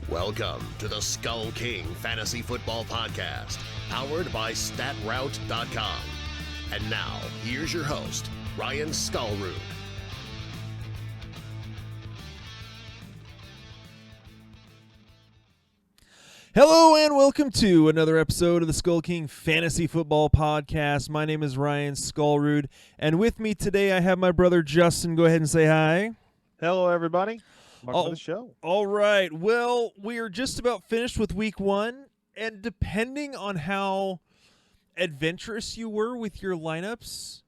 Welcome to the SkullKing Fantasy Football Podcast, powered by StatRoute.com. And now, here's your host, Ryan Skullroot. Hello and welcome to another episode of the SkullKing Fantasy Football Podcast. My name is Ryan Skullroot, and with me today I have my brother Justin. Go ahead and say hi. Hello, everybody. Welcome to the show. All right. Well, we are just about finished with week one, and depending on how adventurous you were with your lineups,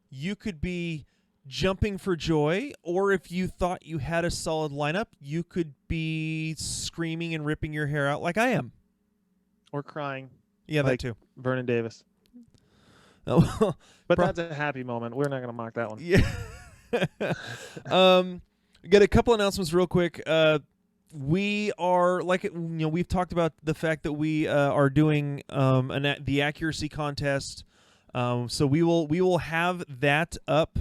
you could be jumping for joy, or if you thought you had a solid lineup, you could be screaming and ripping your hair out like I am. Or crying. Yeah, like that too. Vernon Davis. Oh, but that's a happy moment. We're not going to mock that one. Yeah. Get a couple announcements real quick. We are we've talked about the fact that we are doing the accuracy contest. So we will have that up.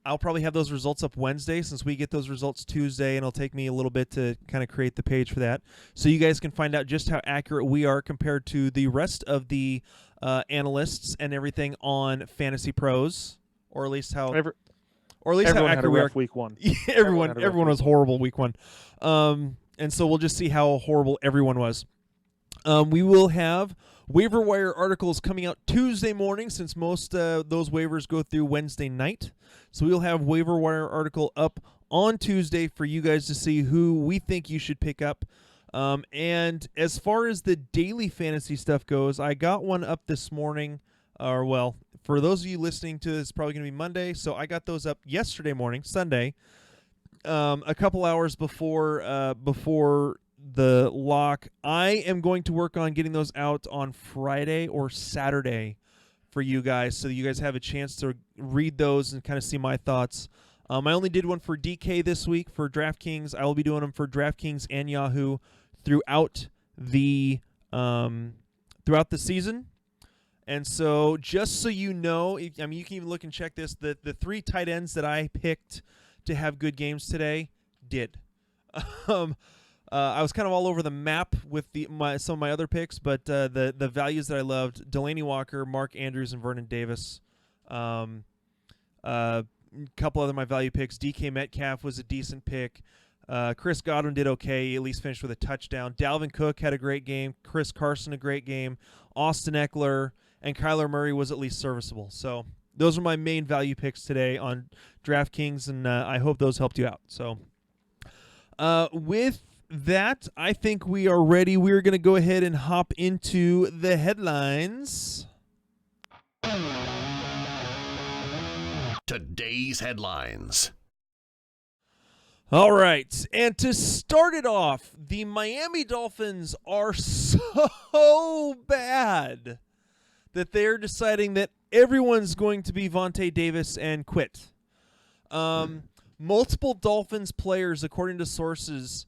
I'll probably have those results up Wednesday since we get those results Tuesday, and it'll take me a little bit to kind of create the page for that. So you guys can find out just how accurate we are compared to the rest of the analysts and everything on Fantasy Pros, or at least how everyone accurate we are. Week one. Everyone was horrible week one. And so we'll just see how horrible everyone was. We will have waiver wire articles coming out Tuesday morning since most those waivers go through Wednesday night. So we'll have waiver wire article up on Tuesday for you guys to see who we think you should pick up. And as far as the daily fantasy stuff goes, I got one up this morning. For those of you listening to this, it's probably going to be Monday. So I got those up yesterday morning, Sunday, a couple hours before the lock. I am going to work on getting those out on Friday or Saturday for you guys, so that you guys have a chance to read those and kind of see my thoughts. I only did one for DK this week for DraftKings. I will be doing them for DraftKings and Yahoo throughout the season. And so just so you know, you can even look and check this. The three tight ends that I picked to have good games today did. I was kind of all over the map with some of my other picks, but the values that I loved: Delaney Walker, Mark Andrews, and Vernon Davis. A couple other my value picks. DK Metcalf was a decent pick. Chris Godwin did okay, at least finished with a touchdown. Dalvin Cook had a great game. Chris Carson a great game. Austin Eckler and Kyler Murray was at least serviceable. So those are my main value picks today on DraftKings, and I hope those helped you out. So with that, I think we are ready. We're going to go ahead and hop into the headlines. Today's headlines. All right, and to start it off, the Miami Dolphins are so bad that they're deciding that everyone's going to be Vontae Davis and quit. Multiple Dolphins players, according to sources,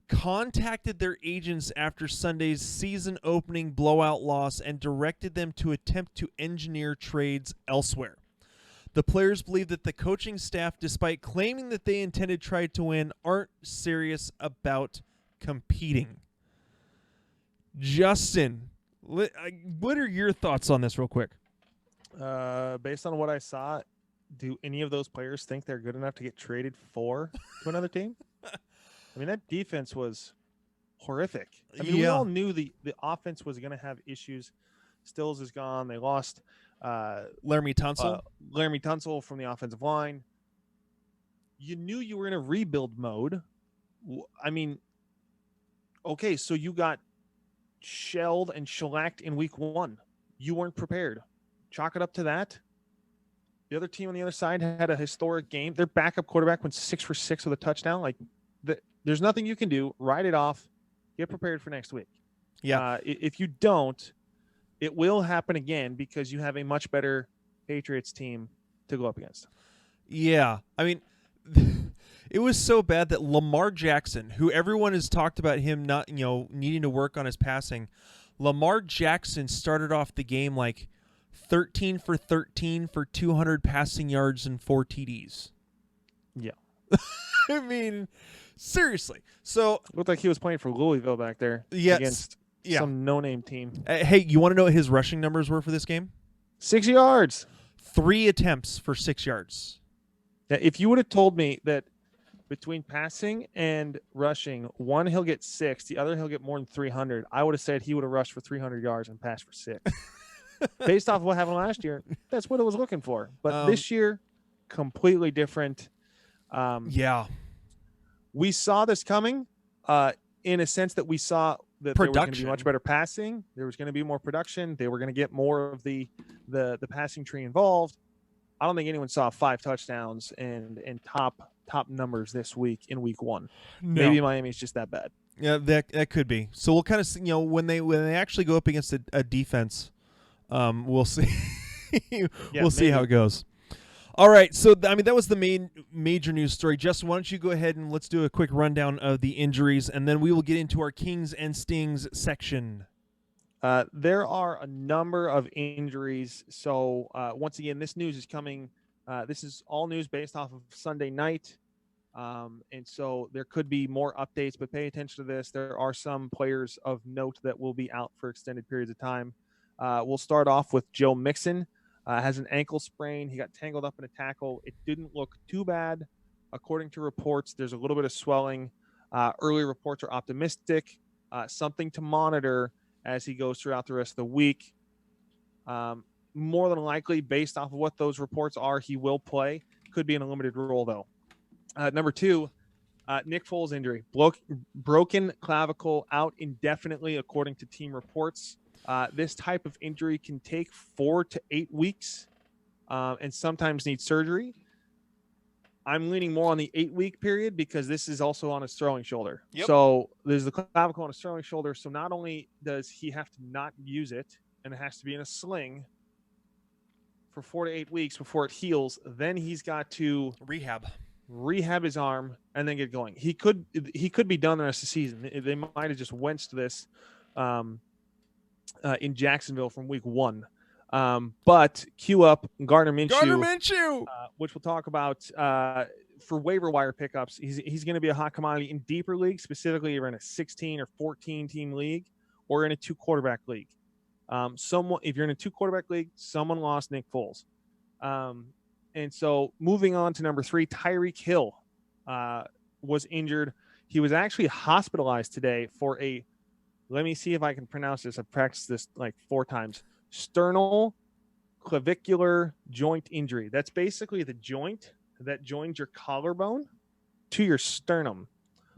contacted their agents after Sunday's season-opening blowout loss and directed them to attempt to engineer trades elsewhere. The players believe that the coaching staff, despite claiming that they intended to try to win, aren't serious about competing. Justin, what are your thoughts on this real quick? Based on what I saw, do any of those players think they're good enough to get traded to another team? I mean, that defense was horrific. I mean, we all knew the offense was going to have issues. Stills is gone. They lost Laramie Tunsil from the offensive line. You knew you were in a rebuild mode. I mean, okay, so you got shelled and shellacked in week one. You weren't prepared. Chalk it up to that. The other team on the other side had a historic game. Their backup quarterback went 6 for 6 with a touchdown. There's nothing you can do. Write it off. Get prepared for next week. Yeah. If you don't, it will happen again because you have a much better Patriots team to go up against. Yeah. I mean, it was so bad that Lamar Jackson, who everyone has talked about him not, needing to work on his passing, Lamar Jackson started off the game like 13 for 13 for 200 passing yards and 4 TDs. Yeah. I mean, Seriously. So Looked like he was playing for Louisville back there. Yes. Against Yeah. some no-name team. Hey, you want to know what his rushing numbers were for this game? 6 yards. 3 attempts for 6 yards. Yeah, if you would have told me that between passing and rushing, one he'll get 6, the other he'll get more than 300, I would have said he would have rushed for 300 yards and passed for 6. Based off of what happened last year, that's what I was looking for. But this year, completely different. Yeah. We saw this coming in a sense that we saw that there was going to be much better passing. There was going to be more production. They were going to get more of the passing tree involved. I don't think anyone saw 5 touchdowns and top numbers this week in week 1. No. Maybe Miami's just that bad. Yeah, that could be. So we'll kind of see, when they actually go up against a defense, we'll see. We'll see how it goes. All right, so that was the major news story. Justin, why don't you go ahead and let's do a quick rundown of the injuries, and then we will get into our Kings and Stings section. There are a number of injuries. So once again, this news is coming. This is all news based off of Sunday night. And so there could be more updates, but pay attention to this. There are some players of note that will be out for extended periods of time. We'll start off with Joe Mixon. Has an ankle sprain. He got tangled up in a tackle. It didn't look too bad. According to reports, there's a little bit of swelling. Early reports are optimistic. Something to monitor as he goes throughout the rest of the week. More than likely, based off of what those reports are, he will play. Could be in a limited role, though. Number 2, Nick Foles injury. Broken clavicle, out indefinitely, according to team reports. This type of injury can take 4 to 8 weeks and sometimes need surgery. I'm leaning more on the 8-week period because this is also on his throwing shoulder. Yep. So there's the clavicle on his throwing shoulder. So not only does he have to not use it, and it has to be in a sling for 4 to 8 weeks before it heals, then he's got to rehab his arm and then get going. He could be done the rest of the season. They might have just wenched this in Jacksonville from week 1. But cue up Gardner Minshew, which we'll talk about for waiver wire pickups. He's going to be a hot commodity in deeper leagues, specifically if you're in a 16 or 14 team league or in a 2 quarterback league. If you're in a 2 quarterback league, someone lost Nick Foles. And so moving on to number 3, Tyreek Hill was injured. He was actually hospitalized today for let me see if I can pronounce this. I've practiced this like 4 times. Sternal clavicular joint injury. That's basically the joint that joins your collarbone to your sternum.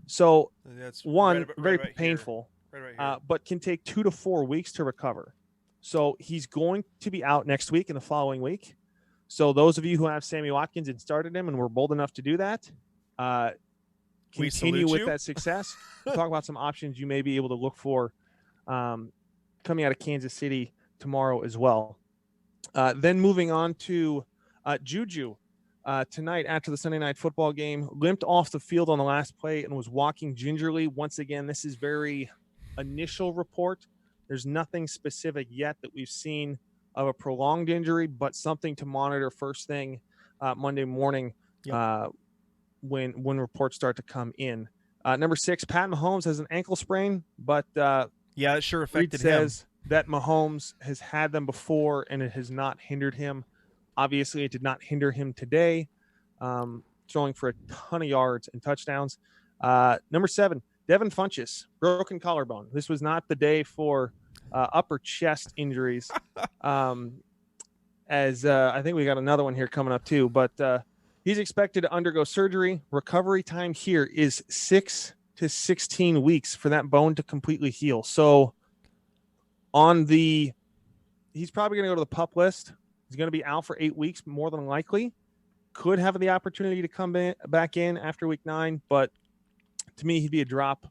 So that's very painful, here. but can take 2 to 4 weeks to recover. So he's going to be out next week and the following week. So those of you who have Sammy Watkins and started him and were bold enough to do that, continue with that success. We'll talk about some options you may be able to look for coming out of Kansas City tomorrow as well. Then moving on to Juju. Tonight after the Sunday night football game, limped off the field on the last play and was walking gingerly. Once again, this is very initial report. There's nothing specific yet that we've seen of a prolonged injury, but something to monitor first thing Monday morning when reports start to come in. Number 6, Pat Mahomes has an ankle sprain, but it sure affected him. Says that Mahomes has had them before and it has not hindered him. Obviously, it did not hinder him today, throwing for a ton of yards and touchdowns. Number 7, Devin Funchess, broken collarbone. This was not the day for upper chest injuries, as I think we got another one here coming up too. But he's expected to undergo surgery. Recovery time here is 6 to 16 weeks for that bone to completely heal. So he's probably going to go to the PUP list. He's going to be out for 8 weeks, more than likely. Could have the opportunity to come back in after week 9, but to me, he'd be a drop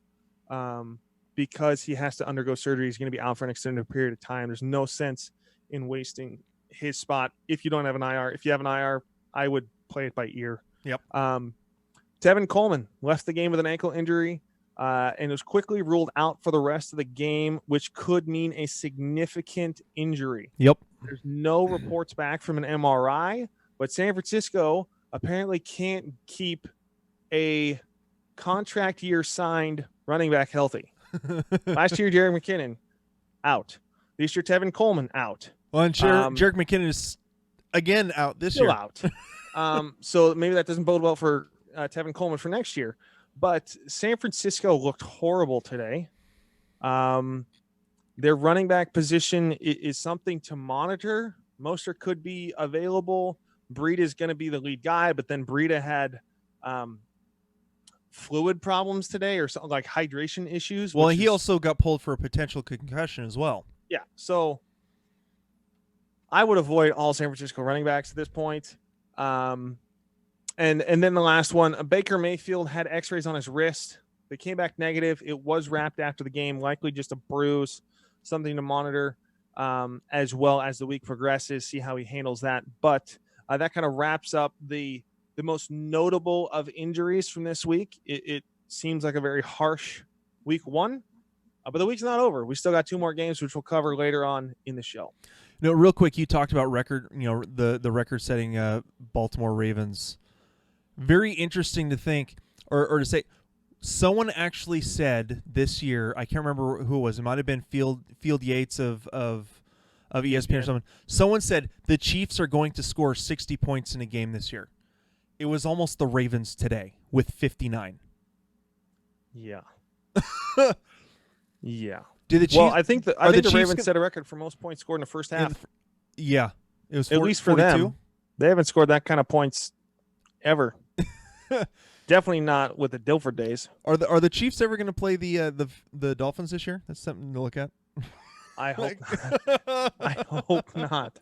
because he has to undergo surgery. He's going to be out for an extended period of time. There's no sense in wasting his spot if you don't have an IR. If you have an IR, I would play it by ear. Yep. Tevin Coleman left the game with an ankle injury and was quickly ruled out for the rest of the game, which could mean a significant injury. Yep. There's no reports back from an MRI, but San Francisco apparently can't keep a contract year signed running back healthy. Last year, Jerick McKinnon out. This year, Tevin Coleman out. Well, and Jerick McKinnon is again out this still year. Out. So maybe that doesn't bode well for Tevin Coleman for next year. But San Francisco looked horrible today. Their running back position is something to monitor. Mostert could be available. Breida is going to be the lead guy, but then Breida had fluid problems today or something like hydration issues. Well, he also got pulled for a potential concussion as well. Yeah, so I would avoid all San Francisco running backs at this point. And then the last one, Baker Mayfield had x-rays on his wrist. They came back negative. It was wrapped after the game, likely just a bruise, something to monitor as well as the week progresses, see how he handles that. But that kind of wraps up the most notable of injuries from this week. It seems like a very harsh week one, but the week's not over. We still got 2 more games, which we'll cover later on in the show. No, real quick, you talked about the record-setting Baltimore Ravens. Very interesting to think, or to say, someone actually said this year, I can't remember who it was. It might have been Field Yates of ESPN or something. Someone said the Chiefs are going to score 60 points in a game this year. It was almost the Ravens today with 59. Yeah. Yeah. Did the Chiefs? Well, I think the Ravens Chiefs set a record for most points scored in the first half. Yeah, it was at least for 42? them. They haven't scored that kind of points ever. Definitely not with the Dilfer days. Are the Chiefs ever going to play the Dolphins this year? That's something to look at. I hope. I hope not.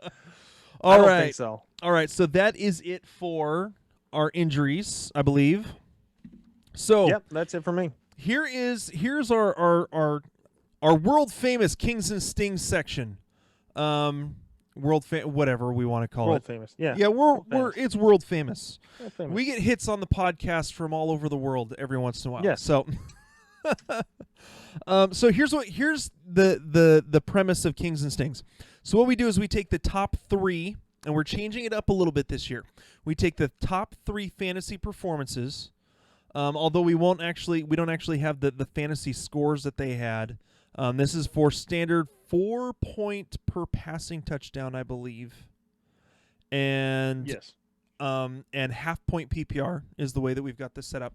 All I don't right. think so. All right. So that is it for our injuries, I believe. So yep, that's it for me. Here's our world famous Kings and Stings section. Whatever we want to call world it. Famous. Yeah. Yeah, it's world famous. World famous. We get hits on the podcast from all over the world every once in a while. Yes. So so here's the premise of Kings and Stings. So what we do is we take the top 3, and we're changing it up a little bit this year. We take the top 3 fantasy performances, although we don't actually have the fantasy scores that they had. This is for standard 4 point per passing touchdown, I believe. And yes. And half point PPR is the way that we've got this set up.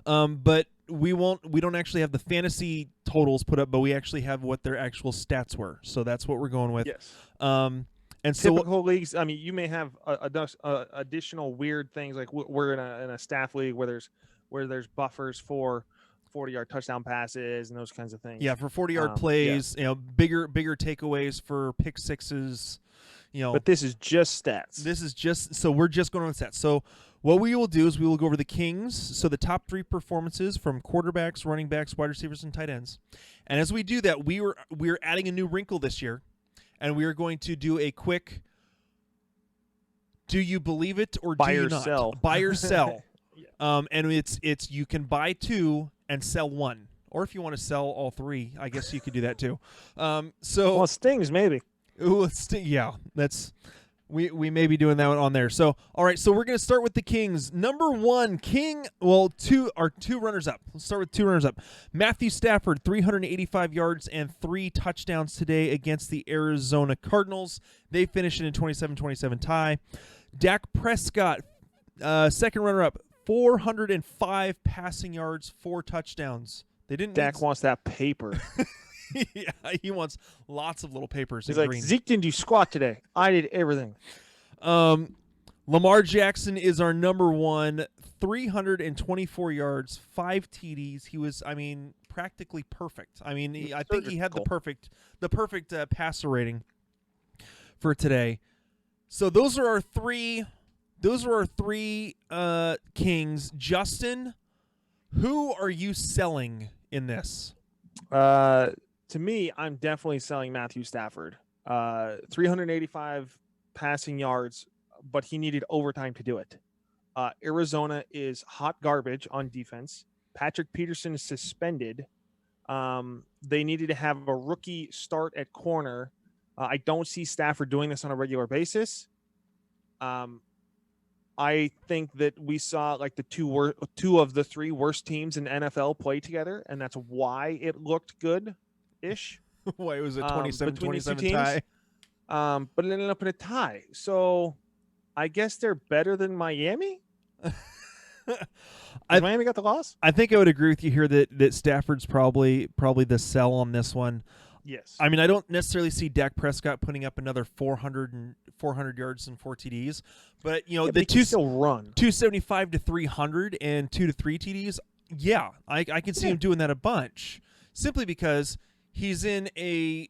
But we don't actually have the fantasy totals put up, but we actually have what their actual stats were. So that's what we're going with. Yes. And typical leagues, I mean, you may have additional weird things, like we're in a staff league where there's buffers for 40-yard touchdown passes and those kinds of things. Yeah, for 40-yard plays, bigger takeaways for pick sixes, But this is just stats. So we're just going on stats. So what we will do is we will go over the Kings, so the top 3 performances from quarterbacks, running backs, wide receivers, and tight ends. And as we do that, we're adding a new wrinkle this year, and we are going to do a quick do you believe it or buy do you or not? Sell. Buy or sell. Yeah. And it's you can buy 2 and sell 1. Or if you want to sell all 3, I guess you could do that too. So Stings maybe. Ooh, yeah, that's we may be doing that one on there. So all right, so we're gonna start with the Kings. Number 1 King. Well, 2 runners up. Let's start with 2 runners up. Matthew Stafford, 385 yards and 3 touchdowns today against the Arizona Cardinals. They finished in a 27-27 tie. Dak Prescott, second runner up, 405 passing yards, 4 touchdowns. They didn't. Dak wants that paper. Yeah, he wants lots of little papers. He's like, green. Zeke didn't do squat today. I did everything. Lamar Jackson is our number 1, 324 yards, 5 TDs. He was, practically perfect. I think he had the perfect passer rating for today. So those are our 3. Those are our 3 Kings. Justin, who are you selling in this? To me, I'm definitely selling Matthew Stafford. 385 passing yards, but he needed overtime to do it. Arizona is hot garbage on defense. Patrick Peterson is suspended. They needed to have a rookie start at corner. I don't see Stafford doing this on a regular basis. I think that we saw like the two of the three worst teams in NFL play together, and that's why it looked good-ish. Why it was a between these two 27-27 teams. tie? But it ended up in a tie. So I guess they're better than Miami. Miami got the loss? I think I would agree with you here that Stafford's probably the sell on this one. Yes. I mean, I don't necessarily see Dak Prescott putting up another 400 yards and 4 TDs, but the two still run 275 to 300 and 2 to 3 TDs. Yeah, I can see him doing that a bunch, simply because he's in a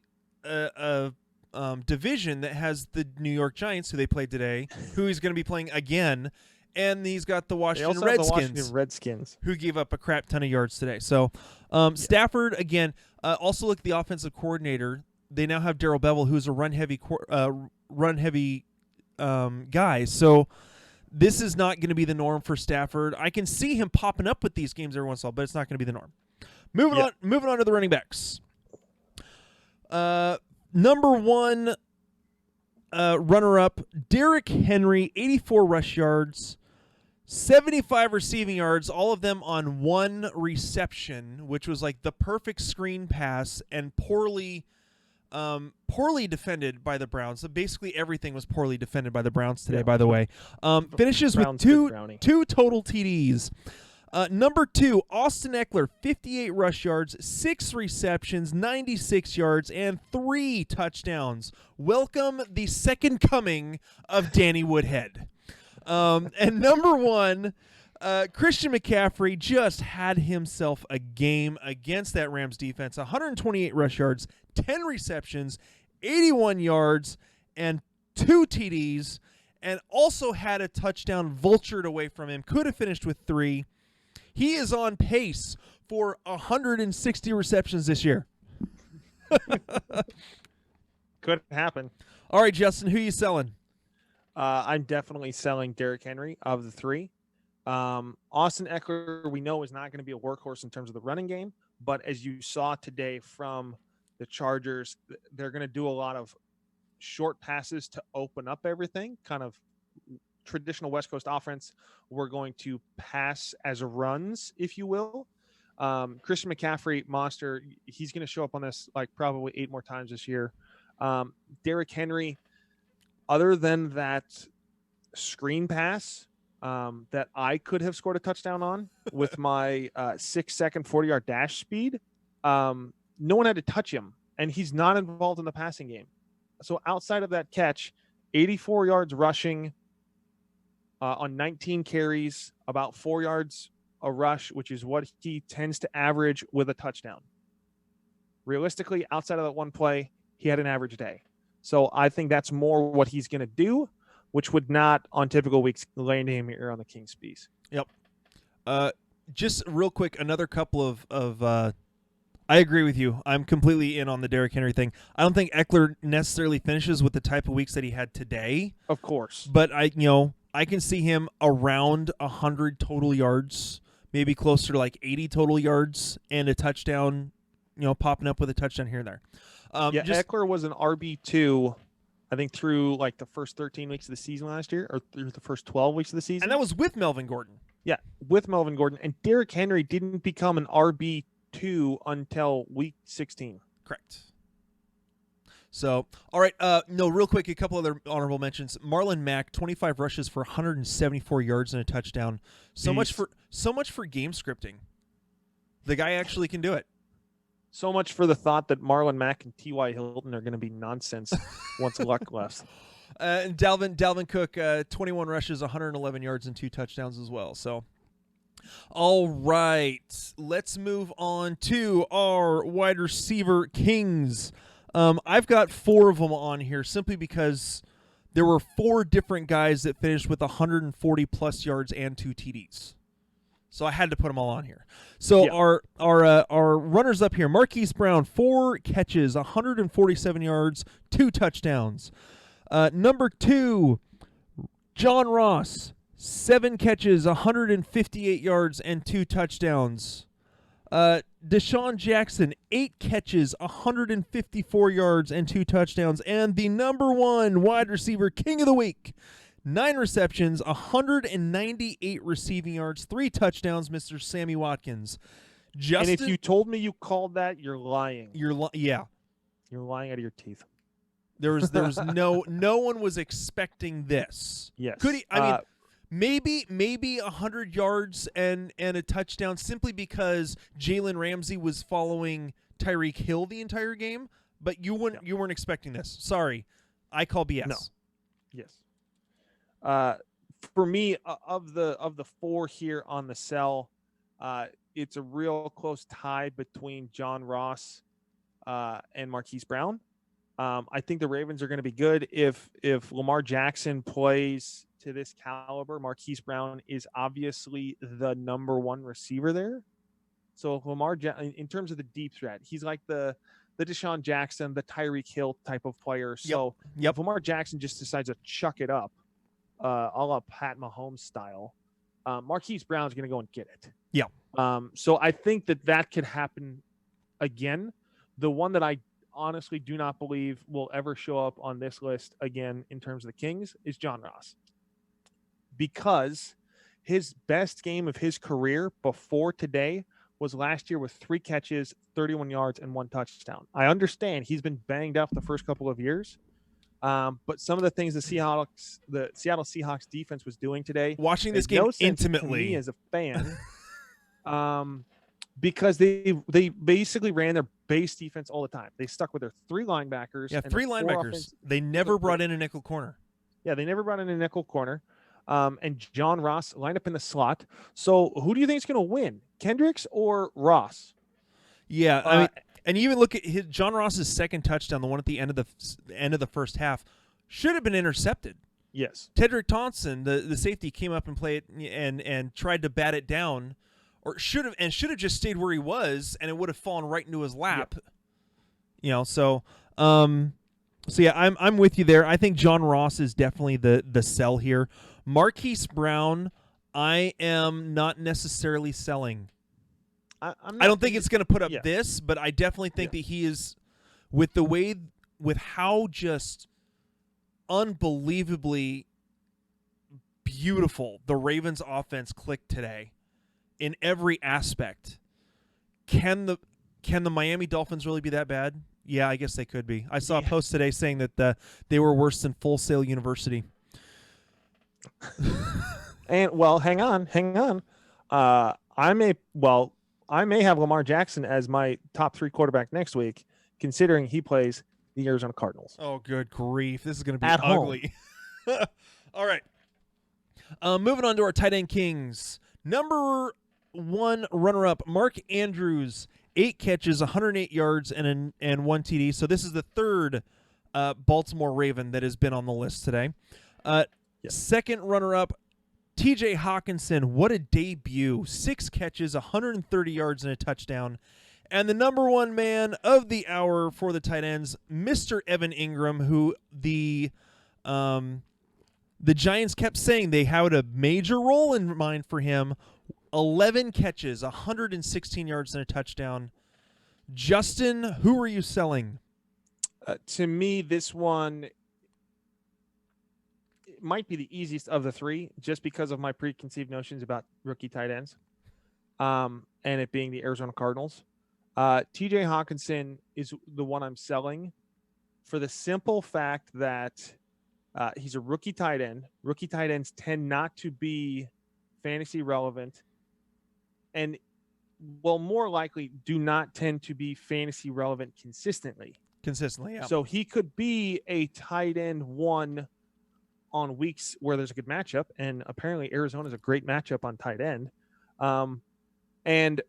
division that has the New York Giants, who they played today, who he's going to be playing again. And he's got the Washington Redskins, who gave up a crap ton of yards today. So Stafford, again, also look at the offensive coordinator. They now have Darrell Bevell, who's a run-heavy guy. So this is not going to be the norm for Stafford. I can see him popping up with these games every once in a while, but it's not going to be the norm. Moving on to the running backs. Number one runner-up, Derrick Henry, 84 rush yards, 75 receiving yards, all of them on one reception, which was like the perfect screen pass and poorly defended by the Browns. So basically everything was poorly defended by the Browns today, by the way. Finishes with two total TDs. Number 2, Austin Eckler, 58 rush yards, 6 receptions, 96 yards, and 3 touchdowns. Welcome the second coming of Danny Woodhead. And number 1, Christian McCaffrey just had himself a game against that Rams defense. 128 rush yards, 10 receptions, 81 yards, and 2 TDs, and also had a touchdown vultured away from him. Could have finished with 3. He is on pace for 160 receptions this year. Could happen. All right, Justin, who are you selling? I'm definitely selling Derrick Henry of the 3. Austin Eckler, we know, is not going to be a workhorse in terms of the running game, but as you saw today from the Chargers, they're going to do a lot of short passes to open up everything, kind of traditional West Coast offense. We're going to pass as runs, if you will. Christian McCaffrey, monster. He's going to show up on this like probably 8 more times this year. Derrick Henry, other than that screen pass that I could have scored a touchdown on with my 6-second 40-yard dash speed, no one had to touch him, and he's not involved in the passing game. So outside of that catch, 84 yards rushing, on 19 carries, about 4 yards a rush, which is what he tends to average with a touchdown. Realistically, outside of that one play, he had an average day. So I think that's more what he's going to do, which would not, on typical weeks, land him here on the King's piece. Yep. Just real quick, another couple of I agree with you. I'm completely in on the Derrick Henry thing. I don't think Eckler necessarily finishes with the type of weeks that he had today. Of course. But I can see him around 100 total yards, maybe closer to like 80 total yards and a touchdown, popping up with a touchdown here and there. Eckler was an RB2, I think, through like the first 13 weeks of the season last year, or through the first 12 weeks of the season. And that was with Melvin Gordon. Yeah, with Melvin Gordon. And Derrick Henry didn't become an RB2 until week 16. Correct. So, all right, real quick, a couple other honorable mentions. Marlon Mack, 25 rushes for 174 yards and a touchdown. So much for game scripting. The guy actually can do it. So much for the thought that Marlon Mack and T.Y. Hilton are going to be nonsense once luck left. And Dalvin Cook, 21 rushes, 111 yards, and 2 touchdowns as well. So, all right, let's move on to our wide receiver kings. I've got 4 of them on here simply because there were 4 different guys that finished with 140 plus yards and 2 TDs. So I had to put them all on here. So our runners up here, Marquise Brown, 4 catches, 147 yards, 2 touchdowns. Number 2, John Ross, 7 catches, 158 yards, and 2 touchdowns. Deshaun Jackson, 8 catches, 154 yards, and 2 touchdowns. And the number 1 wide receiver king of the week, 9 receptions, 198 receiving yards, 3 touchdowns, Mr. Sammy Watkins. Justin, and if you told me you called that, you're lying. Yeah. You're lying out of your teeth. There was no one was expecting this. Yes. Could he? I mean, maybe 100 yards and a touchdown simply because Jalen Ramsey was following Tyreek Hill the entire game. But you weren't expecting this. Sorry, I call BS. No. Yes. For me, of the 4 here on the sell, it's a real close tie between John Ross and Marquise Brown. I think the Ravens are going to be good if Lamar Jackson plays to this caliber. Marquise Brown is obviously the number 1 receiver there. So if Lamar, in terms of the deep threat, he's like the Deshaun Jackson, the Tyreek Hill type of player. So if Lamar Jackson just decides to chuck it up, a la Pat Mahomes style, Marquise Brown's going to go and get it. Yeah. So I think that could happen again. The one that I honestly do not believe will ever show up on this list again in terms of the Kings is John Ross, because his best game of his career before today was last year with 3 catches, 31 yards, and 1 touchdown. I understand he's been banged up the first couple of years, but some of the things the Seattle Seahawks defense was doing today, watching this game intimately to me as a fan, because they basically ran their base defense all the time. They stuck with their 3 linebackers. Yeah, 3 linebackers. They never brought in a nickel corner. Yeah, they never brought in a nickel corner. And John Ross lined up in the slot. So who do you think is going to win, Kendricks or Ross? Yeah, I mean, and you even look at John Ross's second touchdown, the one at the end of the first half, should have been intercepted. Yes. Tedrick Thompson, the safety, came up and played and tried to bat it down, or should have just stayed where he was, and it would have fallen right into his lap. Yep. You know, so yeah, I'm with you there. I think John Ross is definitely the sell here. Marquise Brown, I am not necessarily selling. I don't think it's going to put up this, but I definitely think that he is, with how just unbelievably beautiful the Ravens offense clicked today in every aspect. Can the Miami Dolphins really be that bad? Yeah, I guess they could be. I saw a post today saying that they were worse than Full Sail University. And hang on. I may have Lamar Jackson as my top 3 quarterback next week, considering he plays the Arizona Cardinals. Oh, good grief! This is going to be ugly. All right. Moving on to our tight end kings. Number 1 runner-up, Mark Andrews, 8 catches, 108 yards, and 1 TD. So this is the 3rd Baltimore Raven that has been on the list today. Second runner-up, TJ Hawkinson. What a debut. 6 catches, 130 yards, and a touchdown. And the number 1 man of the hour for the tight ends, Mr. Evan Ingram, who the Giants kept saying they had a major role in mind for him. 11 catches, 116 yards, and a touchdown. Justin, who are you selling? To me, this one might be the easiest of the 3, just because of my preconceived notions about rookie tight ends, and it being the Arizona Cardinals. TJ Hawkinson is the one I'm selling for the simple fact that he's a rookie tight end. Rookie tight ends tend not to be fantasy relevant, and more likely do not tend to be fantasy relevant consistently. Yeah. So he could be a tight end 1 on weeks where there's a good matchup, and apparently Arizona is a great matchup on tight end. And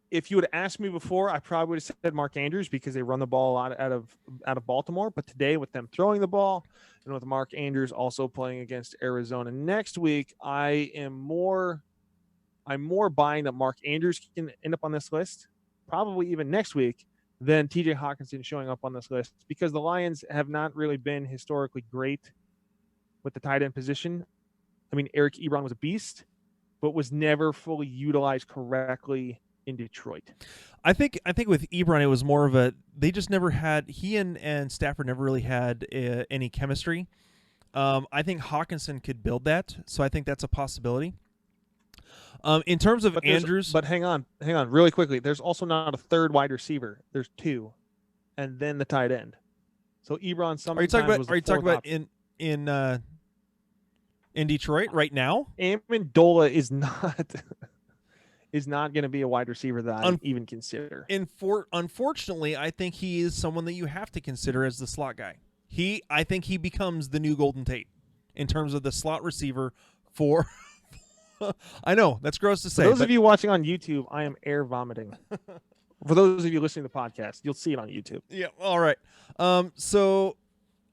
if you would have asked me before, I probably would have said Mark Andrews, because they run the ball a lot out of Baltimore. But today, with them throwing the ball and with Mark Andrews also playing against Arizona next week, I'm more buying that Mark Andrews can end up on this list, probably even next week, than TJ Hawkinson showing up on this list, because the Lions have not really been historically great with the tight end position. I mean, Eric Ebron was a beast, but was never fully utilized correctly in Detroit. I think with Ebron, it was more of they just never had, he and Stafford never really had any chemistry. I think Hawkinson could build that, so I think that's a possibility. In terms of Andrews, but hang on, really quickly. There's also not a third wide receiver. There's two, and then the tight end. So Ebron sometimes are you talking about in Detroit right now? Amendola is not going to be a wide receiver that I even consider. Unfortunately, I think he is someone that you have to consider as the slot guy. I think he becomes the new Golden Tate in terms of the slot receiver for. I know that's gross to say. For those of you watching on YouTube, I am air vomiting. For those of you listening to the podcast, you'll see it on YouTube. Yeah. All right. All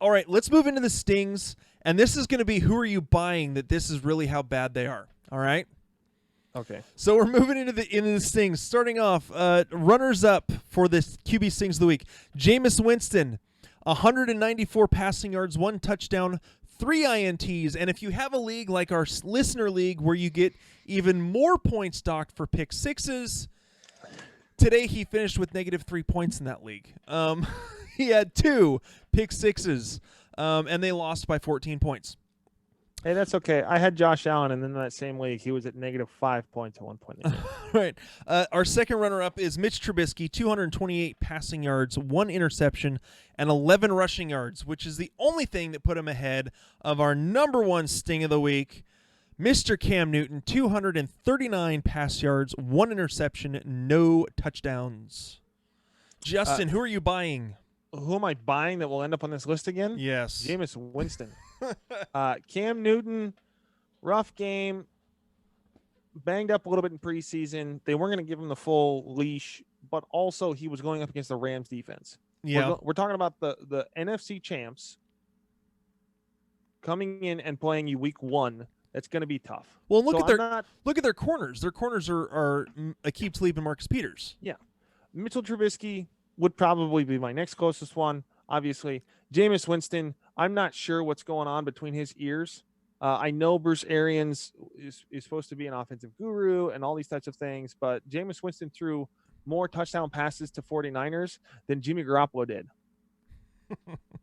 right. Let's move into the stings, and this is going to be who are you buying? That this is really how bad they are. All right. Okay. So we're moving into the stings. Starting off, runners up for this QB stings of the week. Jameis Winston, 194 passing yards, 1 touchdown, 3 INTs, and if you have a league like our listener league where you get even more points docked for pick sixes, today he finished with -3 points in that league. He had 2 pick sixes, and they lost by 14 points. Hey, that's okay. I had Josh Allen, and then in that same league, he was at -5 points at one point. Right. Our second runner-up is Mitch Trubisky, 228 passing yards, 1 interception, and 11 rushing yards, which is the only thing that put him ahead of our number one sting of the week, Mr. Cam Newton, 239 pass yards, 1 interception, no touchdowns. Justin, who are you buying? Who am I buying that will end up on this list again? Yes. Jameis Winston. Cam Newton, rough game, banged up a little bit in preseason. They weren't going to give him the full leash, but also he was going up against the Rams defense. Yeah. We're talking about the NFC champs coming in and playing you week 1. That's going to be tough. Well, look at their corners. Their corners are Aqib Talib and Marcus Peters. Yeah. Mitchell Trubisky would probably be my next closest one, obviously. Jameis Winston, I'm not sure what's going on between his ears. I know Bruce Arians is supposed to be an offensive guru and all these types of things, but Jameis Winston threw more touchdown passes to 49ers than Jimmy Garoppolo did.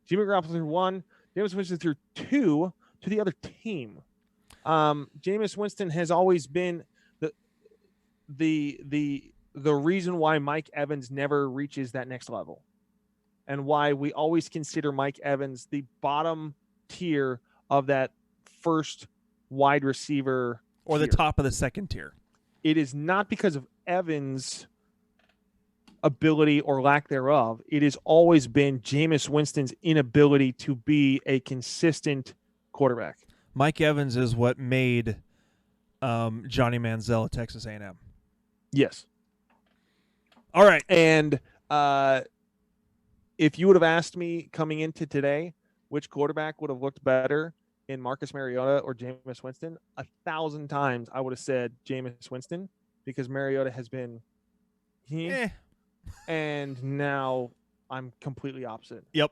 Jimmy Garoppolo threw 1. Jameis Winston threw 2 to the other team. Jameis Winston has always been the reason why Mike Evans never reaches that next level, and why we always consider Mike Evans the bottom tier of that first wide receiver or tier. The top of the second tier. It is not because of Evans' ability or lack thereof. It has always been Jameis Winston's inability to be a consistent quarterback. Mike Evans is what made Johnny Manziel at Texas A&M. Yes. All right. And if you would have asked me coming into today which quarterback would have looked better in Marcus Mariota or Jameis Winston, 1,000 times I would have said Jameis Winston, because Mariota has been and now I'm completely opposite. Yep.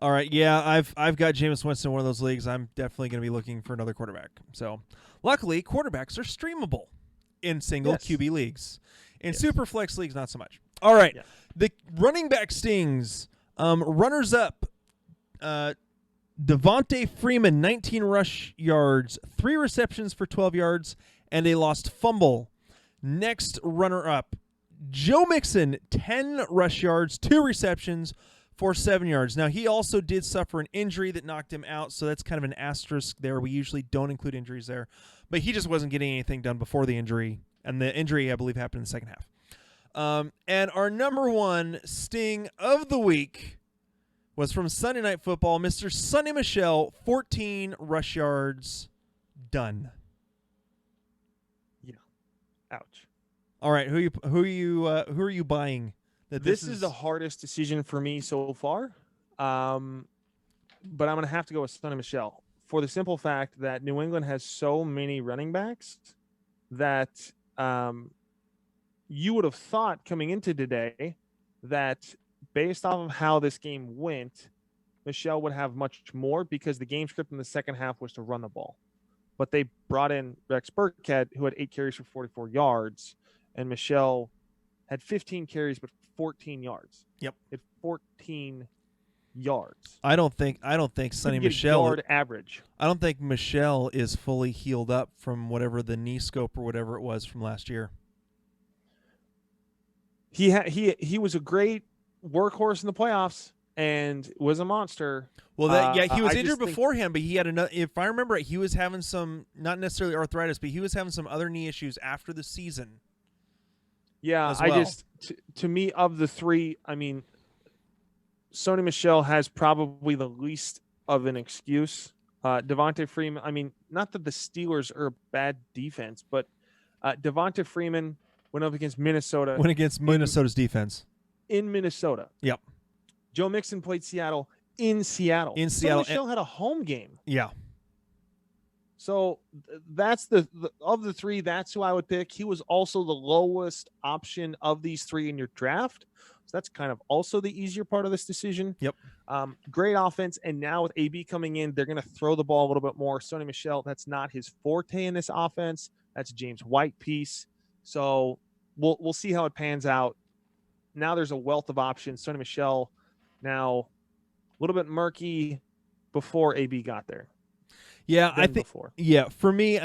All right. Yeah, I've got Jameis Winston in one of those leagues. I'm definitely going to be looking for another quarterback. So, luckily, quarterbacks are streamable in single QB leagues. In super flex leagues, not so much. All right. Yes. The running back stings. Runners up. Devontae Freeman, 19 rush yards, 3 receptions for 12 yards, and a lost fumble. Next runner up, Joe Mixon, 10 rush yards, 2 receptions for 7 yards. Now, he also did suffer an injury that knocked him out, so that's kind of an asterisk there. We usually don't include injuries there. But he just wasn't getting anything done before the injury, and the injury, I believe, happened in the second half. And our number one sting of the week was from Sunday Night Football, Mr. Sonny Michel, 14 rush yards, done. Yeah. Ouch. All right, who are you buying? This is the hardest decision for me so far, but I'm going to have to go with Sonny Michel for the simple fact that New England has so many running backs that you would have thought coming into today that based off of how this game went, Michel would have much more because the game script in the second half was to run the ball. But they brought in Rex Burkhead, who had 8 carries for 44 yards, and Michel had 15 carries but 14 yards. Yep. At 14 yards. I don't think Sonny Michel yard average. I don't think Michel is fully healed up from whatever the knee scope or whatever it was from last year. He was a great workhorse in the playoffs and was a monster. Well, he was injured beforehand, but he had another. If I remember right, he was having some, not necessarily arthritis, but he was having some other knee issues after the season. Yeah, as well. To me, of the three, I mean, Sonny Michel has probably the least of an excuse. Devonta Freeman, I mean, not that the Steelers are a bad defense, but Devonta Freeman went up against Minnesota. Went against Minnesota's defense. In Minnesota. Yep. Joe Mixon played Seattle in Seattle. Sonny Michel had a home game. Yeah. So that's of the three, that's who I would pick. He was also the lowest option of these three in your draft. So that's kind of also the easier part of this decision. Yep. Great offense. And now with AB coming in, they're going to throw the ball a little bit more. Sonny Michel, that's not his forte in this offense. That's a James White piece. So we'll see how it pans out. Now there's a wealth of options. Sonny Michel now a little bit murky before AB got there. Yeah, I think. Before. Yeah, for me,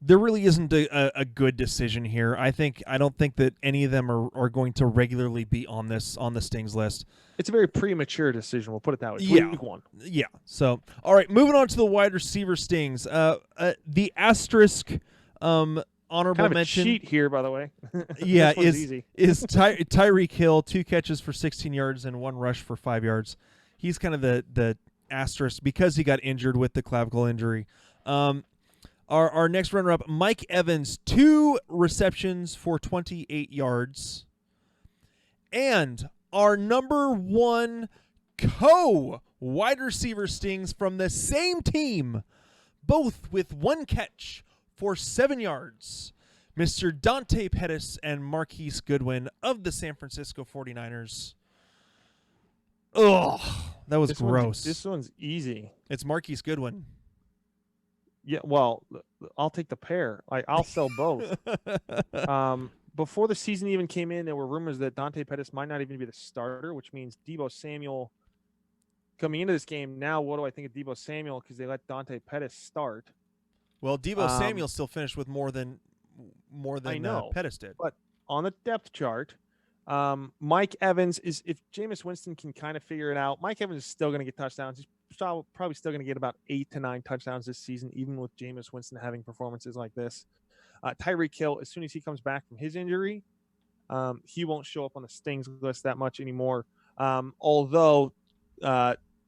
there really isn't a good decision here. I don't think that any of them are going to regularly be on the Stings list. It's a very premature decision. We'll put it that way. Yeah. Week one. Yeah. So, all right, moving on to the wide receiver Stings. The asterisk honorable kind of mention. A cheat here, by the way. Yeah, easy. is Tyreek Hill, 2 catches for 16 yards and 1 rush for 5 yards. He's kind of the asterisk because he got injured with the clavicle injury. Our next runner-up, Mike Evans, 2 receptions for 28 yards. And our number 1 co-wide receiver Stings from the same team, both with 1 catch for 7 yards, Mr. Dante Pettis and Marquise Goodwin of the San Francisco 49ers. Ugh, that was gross. This one's easy. It's Marquise Goodwin. Yeah, well, I'll take the pair. I'll sell both. Before the season even came in, there were rumors that Dante Pettis might not even be the starter, which means Deebo Samuel coming into this game. Now, what do I think of Deebo Samuel? Because they let Dante Pettis start. Well, Deebo Samuel still finished with more than I know, Pettis did. But on the depth chart, Mike Evans is, if Jameis Winston can kind of figure it out, Mike Evans is still going to get touchdowns. He's probably still going to get about 8 to 9 touchdowns this season, even with Jameis Winston having performances like this. Tyreek Hill, as soon as he comes back from his injury, he won't show up on the Stings list that much anymore. Although,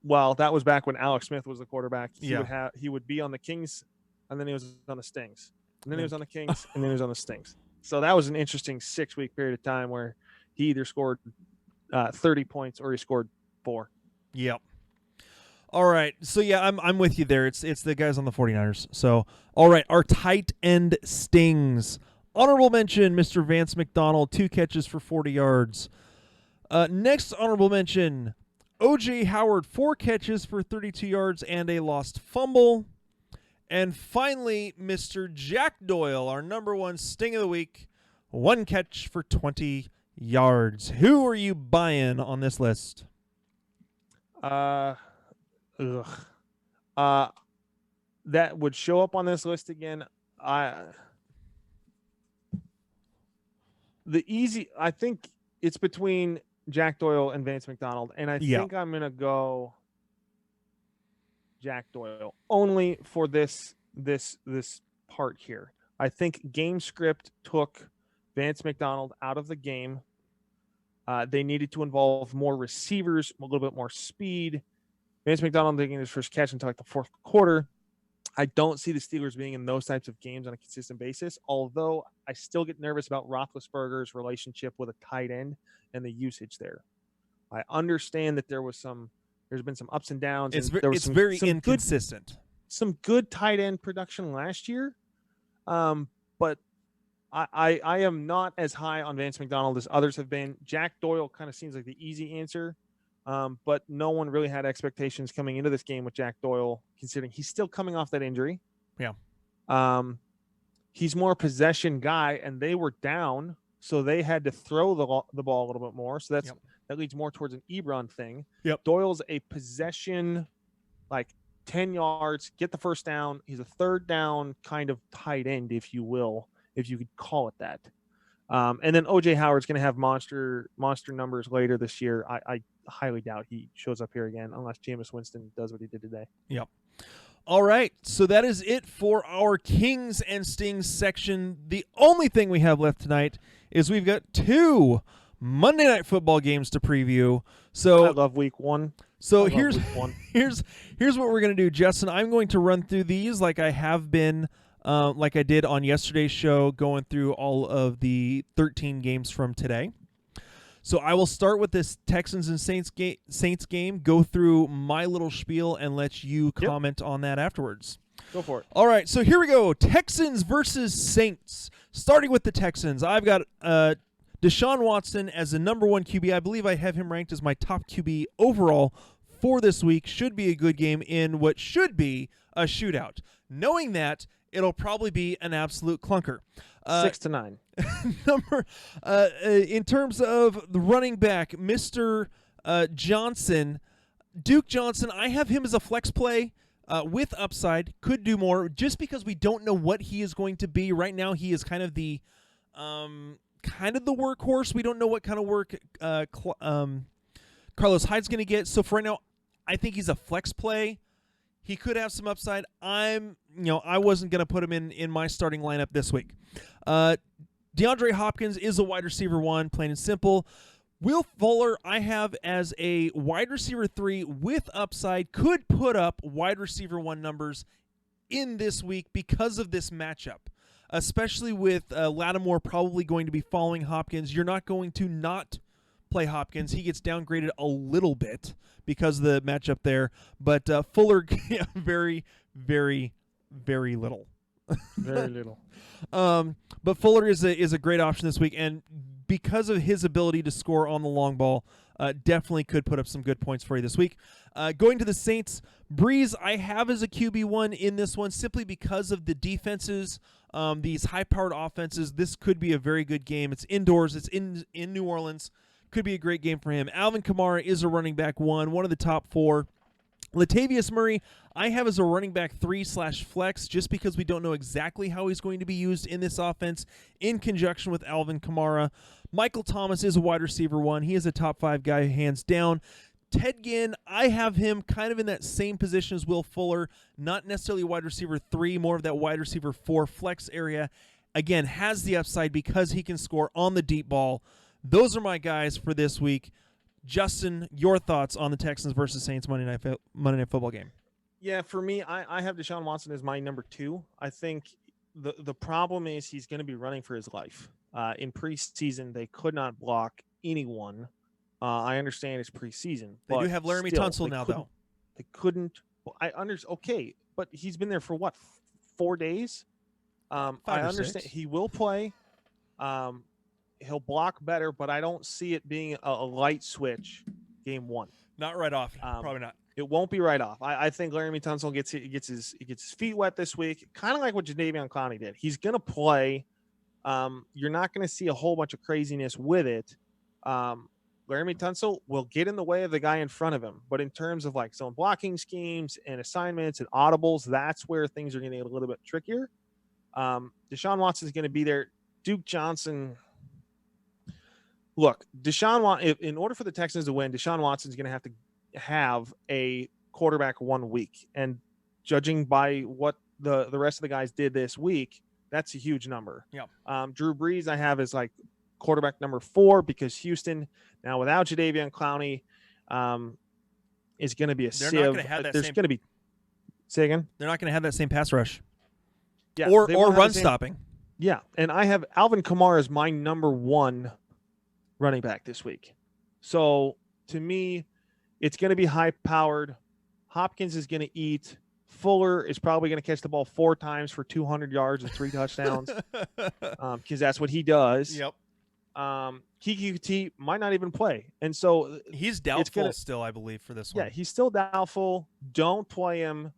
well, that was back when Alex Smith was the quarterback. He would be on the Kings, and then he was on the Stings. And then he was on the Kings, and then he was on the Stings. So that was an interesting 6-week period of time where he either scored 30 points or he scored 4. Yep. All right. So, yeah, I'm with you there. It's the guys on the 49ers. So, all right, our tight end Stings. Honorable mention, Mr. Vance McDonald, 2 catches for 40 yards. Next honorable mention, O.J. Howard, 4 catches for 32 yards and a lost fumble. And finally, Mr. Jack Doyle, our number 1 Sting of the week, 1 catch for 20 yards. Who are you buying on this list? That would show up on this list again. I think it's between Jack Doyle and Vance McDonald, and I think I'm gonna go Jack Doyle only for this part here. I think game script took Vance McDonald out of the game. They needed to involve more receivers, a little bit more speed. Vance McDonald taking his first catch until like the 4th quarter. I don't see the Steelers being in those types of games on a consistent basis, although I still get nervous about Roethlisberger's relationship with a tight end and the usage there. I understand that there's been some ups and downs. It's very inconsistent. Some good tight end production last year, but I am not as high on Vance McDonald as others have been. Jack Doyle kind of seems like the easy answer, but no one really had expectations coming into this game with Jack Doyle, considering he's still coming off that injury. Yeah. He's more a possession guy, and they were down, so they had to throw the ball a little bit more. So that leads more towards an Ebron thing. Yep. Doyle's a possession, like 10 yards, get the first down. He's a third down kind of tight end, if you will, if you could call it that. And then O.J. Howard's going to have monster numbers later this year. I highly doubt he shows up here again unless Jameis Winston does what he did today. Yep. All right, so that is it for our Kings and Stings section. The only thing we have left tonight is we've got 2 Monday Night Football games to preview. So I love week 1. So here's what we're going to do, Justin. I'm going to run through these like I have been, like I did on yesterday's show, going through all of the 13 games from today. So I will start with this Texans and Saints game, go through my little spiel, and let you comment on that afterwards. Go for it. All right, so here we go. Texans versus Saints. Starting with the Texans, I've got Deshaun Watson as the number 1 QB. I believe I have him ranked as my top QB overall for this week. Should be a good game in what should be a shootout. Knowing that, it'll probably be an absolute clunker. 6-9. In terms of the running back, Mr. Johnson, Duke Johnson, I have him as a flex play with upside. Could do more just because we don't know what he is going to be. Right now, he is kind of the workhorse. We don't know what kind of work Carlos Hyde's going to get. So for right now, I think he's a flex play. He could have some upside. I wasn't going to put him in my starting lineup this week. DeAndre Hopkins is a wide receiver 1, plain and simple. Will Fuller, I have as a wide receiver 3 with upside, could put up wide receiver 1 numbers in this week because of this matchup, especially with Lattimore probably going to be following Hopkins. You're not going to not play Hopkins. He gets downgraded a little bit because of the matchup there, but Fuller, very, very, very little. Very little. But Fuller is a great option this week, and because of his ability to score on the long ball, definitely could put up some good points for you this week. Going to the Saints, Breeze I have as a QB1 in this one simply because of the defenses, these high-powered offenses. This could be a very good game. It's indoors. It's in New Orleans. Could be a great game for him. Alvin Kamara is a running back 1, one of the top 4. Latavius Murray, I have as a running back 3/flex just because we don't know exactly how he's going to be used in this offense in conjunction with Alvin Kamara. Michael Thomas is a wide receiver 1. He is a top 5 guy, hands down. Ted Ginn, I have him kind of in that same position as Will Fuller, not necessarily wide receiver 3, more of that wide receiver 4 flex area. Again, has the upside because he can score on the deep ball. Those are my guys for this week. Justin, your thoughts on the Texans versus Saints Monday Night Football game? Yeah, for me, I have Deshaun Watson as my number 2. I think the problem is he's going to be running for his life. In preseason, they could not block anyone. I understand it's preseason. They do have Laramie Tunsil now, though. They couldn't. Okay, but he's been there for what, 4 days? I understand 6. he will play. He'll block better, but I don't see it being a light switch game 1. Not right off. Probably not. It won't be right off. I think Laramie Tunsil gets his feet wet this week, kind of like what Jadeveon Clowney did. He's going to play. You're not going to see a whole bunch of craziness with it. Laramie Tunsil will get in the way of the guy in front of him. But in terms of like zone blocking schemes and assignments and audibles, that's where things are going to get a little bit trickier. Deshaun Watson is going to be there. Duke Johnson. Look, in order for the Texans to win, Deshaun Watson is going to have to have a quarterback 1 week. And judging by what the rest of the guys did this week, that's a huge number. Yeah. Drew Brees I have as like quarterback number 4 because Houston, now without Jadeveon Clowney, is going to be a sieve. They're not going to have that There's going to be – say again? They're not going to have that same pass rush. Yeah, or run stopping. Yeah, and I have Alvin Kamara as my number 1 running back this week. So to me, it's going to be high-powered. Hopkins is going to eat. Fuller is probably going to catch the ball 4 times for 200 yards and 3 touchdowns because that's what he does. Yep. Kiki might not even play. And so he's doubtful still, I believe, for this one. Yeah, he's still doubtful. Don't play him.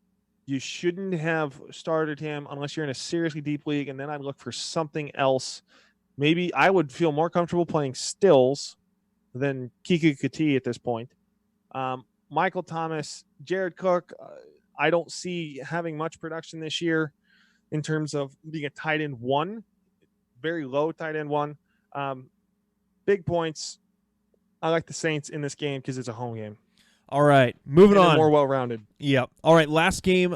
You shouldn't have started him unless you're in a seriously deep league, and then I'd look for something else. Maybe I would feel more comfortable playing Stills than Kiki Kuti at this point. Michael Thomas, Jared Cook, I don't see having much production this year in terms of being a tight end one, very low tight end one. Big points. I like the Saints in this game because it's a home game. All right, moving And on. more well-rounded. Yeah. All right, last game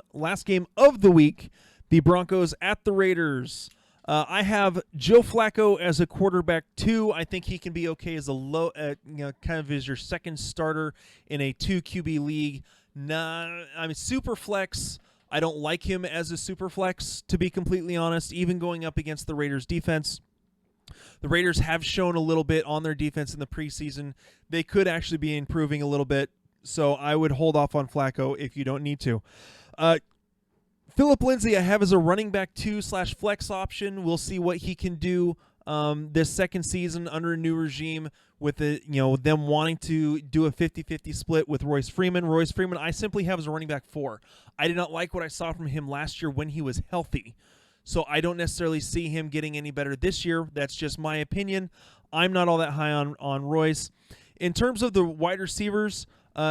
of the week, the Broncos at the Raiders. I have Joe Flacco as a quarterback 2. I think he can be okay as a low, kind of as your second starter in a 2 QB league. Super flex. I don't like him as a super flex, to be completely honest, even going up against the Raiders defense. The Raiders have shown a little bit on their defense in the preseason. They could actually be improving a little bit, so I would hold off on Flacco if you don't need to. Phillip Lindsay I have as a running back 2/flex option. We'll see what he can do this second season under a new regime with them wanting to do a 50-50 split with Royce Freeman. Royce Freeman I simply have as a running back 4. I did not like what I saw from him last year when he was healthy. So I don't necessarily see him getting any better this year. That's just my opinion. I'm not all that high on Royce. In terms of the wide receivers,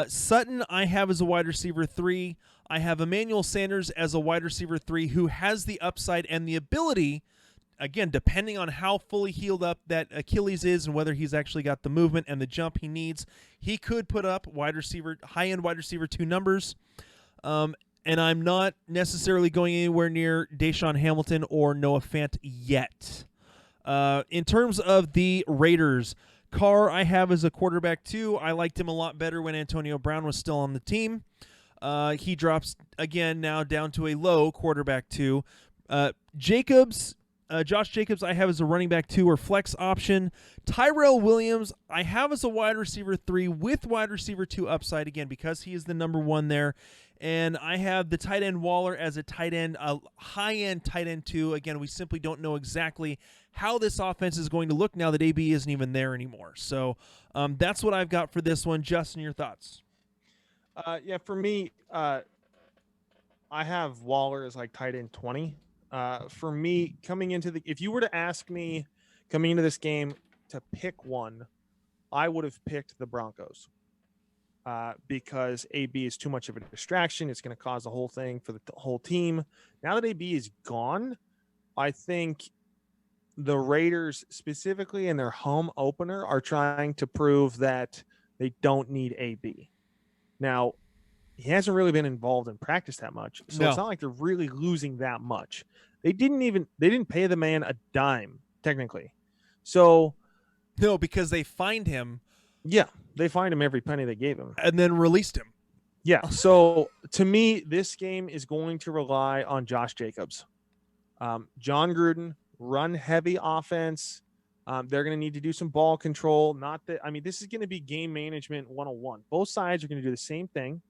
Sutton I have as a wide receiver 3. I have Emmanuel Sanders as a wide receiver 3 who has the upside and the ability, again, depending on how fully healed up that Achilles is and whether he's actually got the movement and the jump he needs, he could put up high-end wide receiver 2 numbers. And I'm not necessarily going anywhere near Deshaun Hamilton or Noah Fant yet. In terms of the Raiders, Carr I have as a quarterback 2. I liked him a lot better when Antonio Brown was still on the team. He drops, again, now down to a low quarterback 2. Josh Jacobs I have as a running back 2 or flex option. Tyrell Williams I have as a wide receiver 3 with wide receiver 2 upside, again, because he is the number 1 there. And I have the tight end Waller as a high-end tight end 2. Again, we simply don't know exactly how this offense is going to look now that AB isn't even there anymore. So that's what I've got for this one. Justin, your thoughts? For me, I have Waller as like tight end 20. For me, if you were to ask me coming into this game to pick one, I would have picked the Broncos. Because AB is too much of a distraction. It's going to cause the whole thing for the whole team. Now that AB is gone, I think the Raiders, specifically in their home opener, are trying to prove that they don't need AB. Now, he hasn't really been involved in practice that much, so It's not like they're really losing that much. They didn't pay the man a dime, technically. So no, because they fined him. Yeah, they fined him every penny they gave him. And then released him. Yeah, so to me, this game is going to rely on Josh Jacobs. John Gruden, run-heavy offense. They're going to need to do some ball control. This is going to be game management 101. Both sides are going to do the same thing.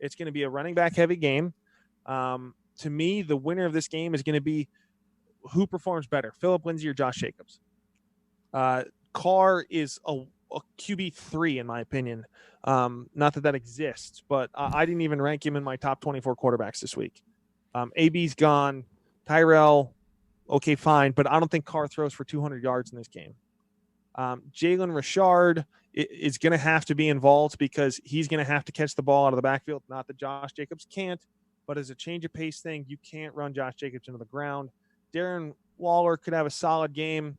It's going to be a running back-heavy game. To me, the winner of this game is going to be who performs better, Phillip Lindsay or Josh Jacobs. Carr is a QB3 in my opinion. Not that exists, but I didn't even rank him in my top 24 quarterbacks this week. AB's gone. Tyrell, okay, fine, but I don't think Carr throws for 200 yards in this game. Jalen Richard is going to have to be involved because he's going to have to catch the ball out of the backfield. Not that Josh Jacobs can't, but as a change of pace thing, you can't run Josh Jacobs into the ground. Darren Waller could have a solid game.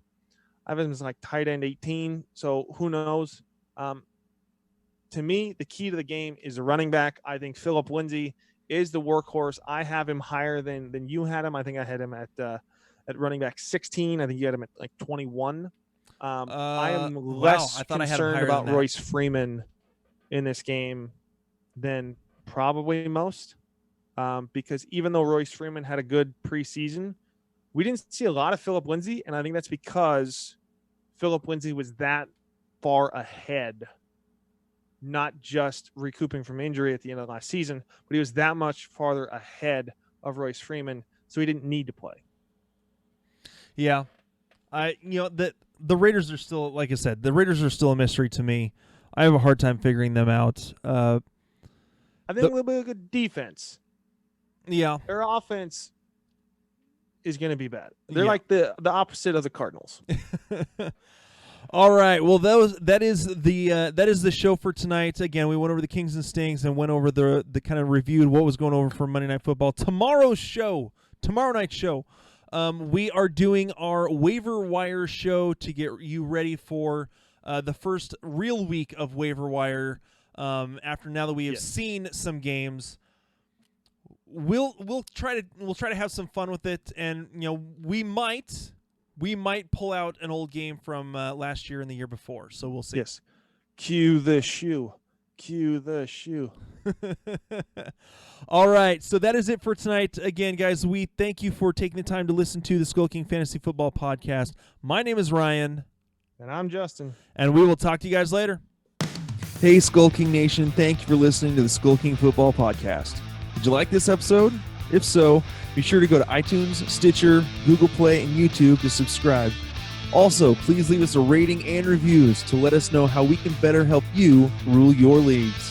I have him as like tight end 18, so who knows? To me, the key to the game is a running back. I think Phillip Lindsay is the workhorse. I have him higher than you had him. I think I had him at running back 16. I think you had him at like 21. I am less concerned about Royce Freeman in this game than probably most, because even though Royce Freeman had a good preseason, we didn't see a lot of Phillip Lindsay, and I think that's because Phillip Lindsay was that far ahead, not just recouping from injury at the end of last season, but he was that much farther ahead of Royce Freeman, so he didn't need to play. Yeah. The Raiders are still, like I said, the Raiders are still a mystery to me. I have a hard time figuring them out. I think they'll be a good defense. Yeah. Their offense is going to be bad. They're like the opposite of the Cardinals. All right. Well, that is the show for tonight. Again, we went over the Kings and Stings and went over the kind of reviewed what was going over for Monday Night Football. Tomorrow night's show, we are doing our waiver wire show to get you ready for the first real week of waiver wire. After now that we have seen some games, we'll try to have some fun with it, and we might pull out an old game from last year and the year before. So we'll see. Yes. Cue the shoe. Cue the shoe. All right. So that is it for tonight. Again, guys, we thank you for taking the time to listen to the SkullKing Fantasy Football Podcast. My name is Ryan. And I'm Justin. And we will talk to you guys later. Hey, SkullKing Nation. Thank you for listening to the SkullKing Football Podcast. Did you like this episode? If so, be sure to go to iTunes, Stitcher, Google Play, and YouTube to subscribe. Also, please leave us a rating and reviews to let us know how we can better help you rule your leagues.